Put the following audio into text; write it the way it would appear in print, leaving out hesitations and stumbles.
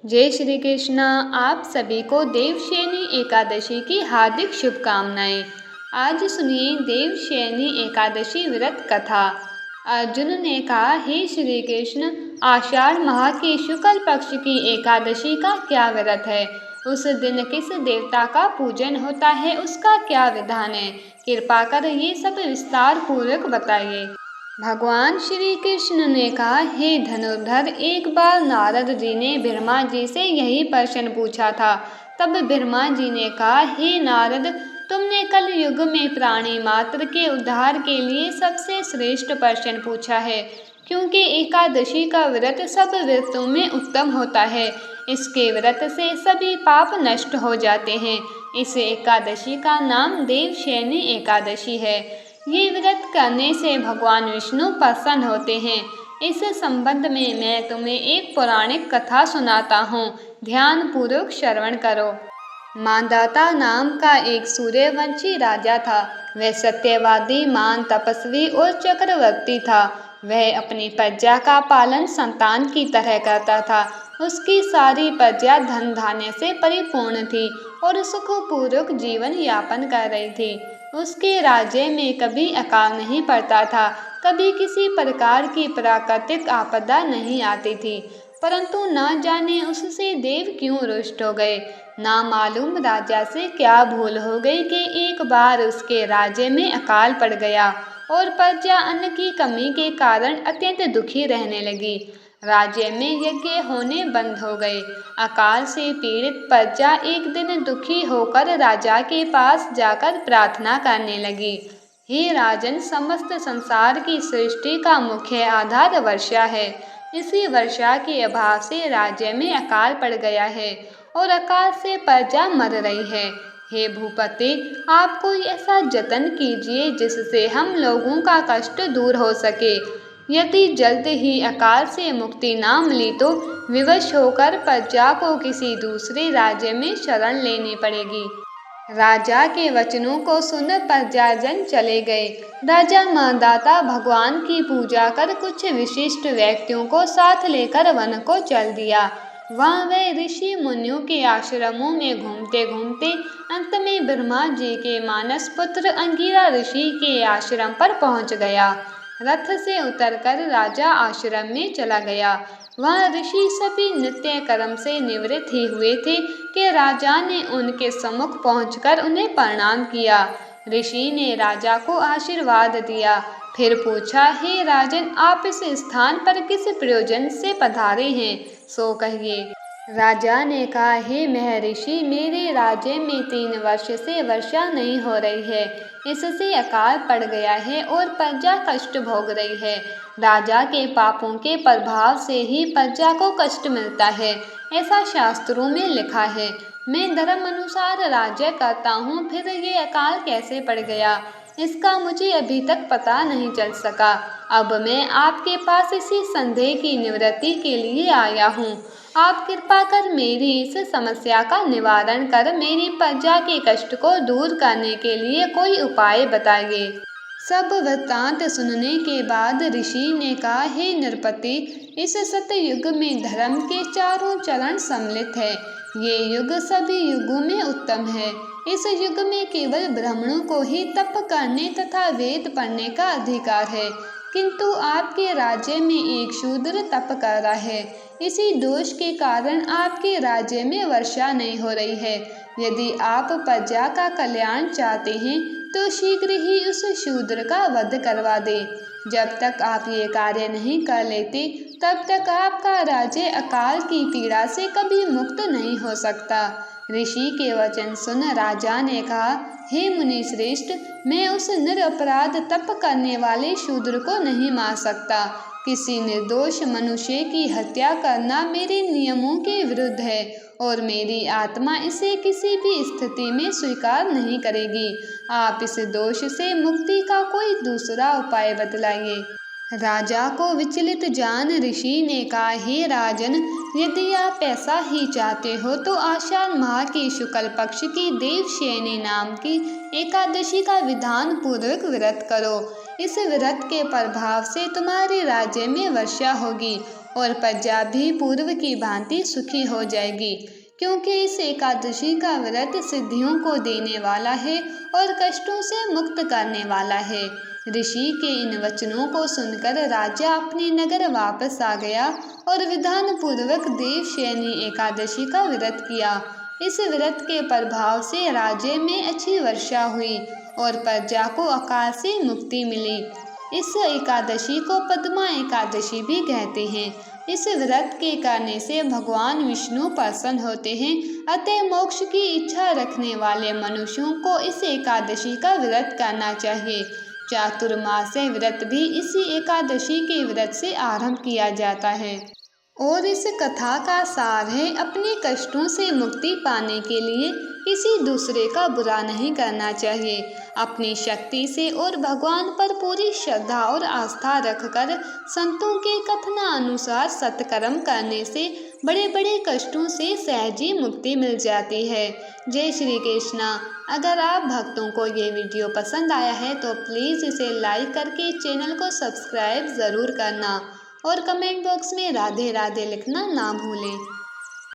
जय श्री कृष्ण। आप सभी को देवशयनी एकादशी की हार्दिक शुभकामनाएं। आज सुनिए देवशयनी एकादशी व्रत कथा। अर्जुन ने कहा, हे श्री कृष्ण, आषाढ़ माह की शुक्ल पक्ष की एकादशी का क्या व्रत है? उस दिन किस देवता का पूजन होता है? उसका क्या विधान है? कृपा कर ये सब विस्तार पूर्वक बताइए। भगवान श्री कृष्ण ने कहा, हे धनुर्धर, एक बार नारद जी ने ब्रह्मा जी से यही प्रश्न पूछा था। तब ब्रह्मा जी ने कहा, हे नारद, तुमने कल युग में प्राणी मात्र के उद्धार के लिए सबसे श्रेष्ठ प्रश्न पूछा है, क्योंकि एकादशी का व्रत सब व्रतों में उत्तम होता है। इसके व्रत से सभी पाप नष्ट हो जाते हैं। इस एकादशी का नाम देवशयनी एकादशी है। ये व्रत करने से भगवान विष्णु प्रसन्न होते हैं। इस संबंध में मैं तुम्हें एक पौराणिक कथा सुनाता हूँ, ध्यान पूर्वक श्रवण करो। मांधाता नाम का एक सूर्यवंशी राजा था। वह सत्यवादी, मान, तपस्वी और चक्रवर्ती था। वह अपनी प्रजा का पालन संतान की तरह करता था। उसकी सारी प्रजा धन धान्य से परिपूर्ण थी और सुखपूर्वक जीवन यापन कर रही थी। उसके राज्य में कभी अकाल नहीं पड़ता था, कभी किसी प्रकार की प्राकृतिक आपदा नहीं आती थी। परंतु न जाने उससे देव क्यों रुष्ट हो गए। ना मालूम राजा से क्या भूल हो गई कि एक बार उसके राज्य में अकाल पड़ गया और प्रजा अन्न की कमी के कारण अत्यंत दुखी रहने लगी। राज्य में यज्ञ होने बंद हो गए। अकाल से पीड़ित प्रजा एक दिन दुखी होकर राजा के पास जाकर प्रार्थना करने लगी, हे राजन, समस्त संसार की सृष्टि का मुख्य आधार वर्षा है। इसी वर्षा के अभाव से राज्य में अकाल पड़ गया है और अकाल से प्रजा मर रही है। हे भूपति, आप कोई ऐसा जतन कीजिए जिससे हम लोगों का कष्ट दूर हो सके। यदि जल्द ही अकाल से मुक्ति ना मिली तो विवश होकर प्रजा को किसी दूसरे राज्य में शरण लेनी पड़ेगी। राजा के वचनों को सुन प्रजाजन चले गए। राजा मांधाता भगवान की पूजा कर कुछ विशिष्ट व्यक्तियों को साथ लेकर वन को चल दिया। वहाँ वह ऋषि मुनियों के आश्रमों में घूमते घूमते अंत में ब्रह्मा जी के मानस पुत्र अंगिरा ऋषि के आश्रम पर पहुँच गया। रथ से उतरकर राजा आश्रम में चला गया। वहाँ ऋषि सभी नित्य कर्म से निवृत्त ही हुए थे कि राजा ने उनके सम्मुख पहुंचकर उन्हें प्रणाम किया। ऋषि ने राजा को आशीर्वाद दिया, फिर पूछा, हे राजन, आप इस स्थान पर किस प्रयोजन से पधारे हैं, सो कहिए। राजा ने कहा, हे महर्षि, मेरे राज्य में 3 वर्ष से वर्षा नहीं हो रही है। इससे अकाल पड़ गया है और प्रजा कष्ट भोग रही है। राजा के पापों के प्रभाव से ही प्रजा को कष्ट मिलता है, ऐसा शास्त्रों में लिखा है। मैं धर्म अनुसार राज्य करता हूँ, फिर ये अकाल कैसे पड़ गया, इसका मुझे अभी तक पता नहीं चल सका। अब मैं आपके पास इसी संदेह की निवृत्ति के लिए आया हूँ। आप कृपा कर मेरी इस समस्या का निवारण कर मेरी प्रजा के कष्ट को दूर करने के लिए कोई उपाय बताइए। सब वृत्तांत सुनने के बाद ऋषि ने कहा, हे नृपति, इस सतयुग में धर्म के चारों चरण सम्मिलित है। ये युग सभी युगों में उत्तम है। इस युग में केवल ब्राह्मणों को ही तप करने तथा वेद पढ़ने का अधिकार है, किंतु आपके राज्य में एक शूद्र तप कर रहा है। इसी दोष के कारण आपके राज्य में वर्षा नहीं हो रही है। यदि आप प्रजा का कल्याण चाहते हैं तो शीघ्र ही उस शूद्र का वध करवा दें। जब तक आप ये कार्य नहीं कर लेते तब तक आपका राज्य अकाल की पीड़ा से कभी मुक्त नहीं हो सकता। ऋषि के वचन सुन राजा ने कहा, हे मुनि श्रेष्ठ, मैं उस निरपराध तप करने वाले शूद्र को नहीं मार सकता। किसी निर्दोष मनुष्य की हत्या करना मेरे नियमों के विरुद्ध है और मेरी आत्मा इसे किसी भी स्थिति में स्वीकार नहीं करेगी। आप इस दोष से मुक्ति का कोई दूसरा उपाय बतलाइए। राजा को विचलित जान ऋषि ने कहा, हे राजन, यदि आप ऐसा ही चाहते हो तो आषाढ़ माह की शुक्ल पक्ष की देवशयनी नाम की एकादशी का विधान पूर्वक व्रत करो। इस व्रत के प्रभाव से तुम्हारे राज्य में वर्षा होगी और प्रजा भी पूर्व की भांति सुखी हो जाएगी, क्योंकि इस एकादशी का व्रत सिद्धियों को देने वाला है और कष्टों से मुक्त करने वाला है। ऋषि के इन वचनों को सुनकर राजा अपने नगर वापस आ गया और विधान पूर्वक देवशयनी एकादशी का व्रत किया। इस व्रत के प्रभाव से राज्य में अच्छी वर्षा हुई और प्रजा को अकाल से मुक्ति मिली। इस एकादशी को पद्मा एकादशी भी कहते हैं। इस व्रत के करने से भगवान विष्णु प्रसन्न होते हैं। अतः मोक्ष की इच्छा रखने वाले मनुष्यों को इस एकादशी का व्रत करना चाहिए। चातुर्मास्य व्रत भी इसी एकादशी के व्रत से आरंभ किया जाता है। और इस कथा का सार है, अपने कष्टों से मुक्ति पाने के लिए किसी दूसरे का बुरा नहीं करना चाहिए। अपनी शक्ति से और भगवान पर पूरी श्रद्धा और आस्था रखकर संतों के कथनानुसार सत्कर्म करने से बड़े बड़े कष्टों से सहज ही मुक्ति मिल जाती है। जय श्री कृष्णा। अगर आप भक्तों को ये वीडियो पसंद आया है तो प्लीज़ इसे लाइक करके चैनल को सब्सक्राइब ज़रूर करना और कमेंट बॉक्स में राधे राधे लिखना ना भूलें।